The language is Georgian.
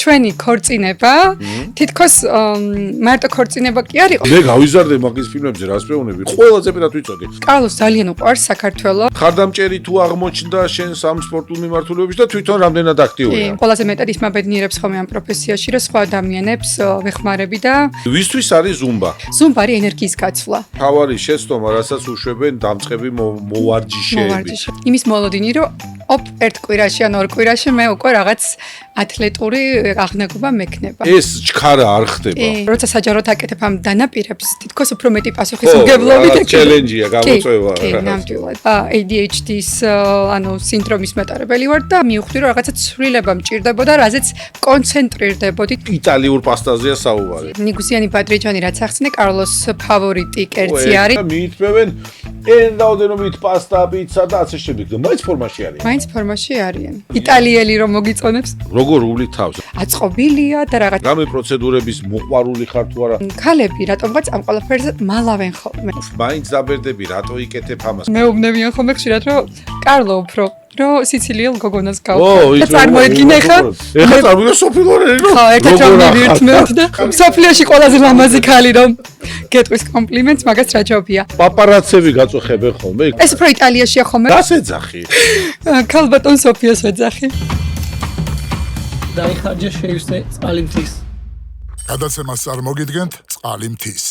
ჩვენი ქორწინება თითქოს მარტო ქორწინება კი არ იყო. მე გავიზარდე მაგის ფილმებზე რას მეუბნები ყველაზე პირად ვიცოდი კარლოს ძალიან უყვარს საქართველო. ხარდამჭერი თუ აღმოჩნდა შენს ამ სპორტულ მიმართულებით და თვითონ რამდენად აქტიურია ყველაზე მეტად ის მაბედნიერებს ხოლმე ამ პროფესიაში, რომ სხვა ადამიანებს ვეხმარები და ვისთვის არის ზუმბა ზუმბა არის ენერგიის გაცვლა. თავარი შეცდომა რასაც უშვებენ დამწყები მოვარჯიშეები იმის მოლოდინი, რომ ერთ კვირაში ან ორ კვირაში მე უკვე რაღაც ათლეტური აღნაგობა მექნება. ეს ჩქარა არ ხდება. როცა საჯაროდ აკეთებ ამ დანაპირებს, თითქოს უფრო მეტი პასუხისმგებლობით ექნება. ჩელენჯია, გამოწვევა. კი, ნამდვილად. ADHD-ის ანუ სინდრომის მეტარებელი ვარ და მივხვდი, რომ რაღაცა ცვლილება მჭირდებოდა, რაზეც კონცენტრირდებოდი. იტალიურ პასტაზეა საუბარი. ნიგუსიანი ბადრიჯანი რაც ახსნე, კარლოს ფავორიტი კერძი არის. მიიწვევენ ენდაოდენობით პასტა, პიცა და ასე შემდეგ. მაინც ფორმაში არიან. მაინც ფორმაში არიან. იტალიელი რომ მოგიწონებს. როგორ უვლით თავს? აწყობილია და რაღაც რამე პროცედურების მოყვარული ხარ თუ არა? ქალები რატომღაც ამ ყველაფერზე მალავენ ხოლმე. მაინც დაბერდები, რატო იკეთებ ამას? მეუბნებიან ხოლმე ხშირად, რომ კარლო უფრო რომ სიცილიელ გოგონას გავხარ და წარმოედგინე ხა ეხლა წარმოიდგინე სოფილორელი რომ ხა ერთად ჩავმივირთმევთ და სოფლიოში ყველაზე ლამაზი ქალი რომ გეტყვის კომპლიმენტს მაგას რა ჯობია პაპარაცები გაწუხებენ ხოლმე ეს უფრო იტალიაშია ხოლმე რას ეძახი ქალბატონ სოფიას ეძახი დაიხარჯა შეივსე წყალი მთის გადაცემას წარმოგიდგენთ წყალი მთის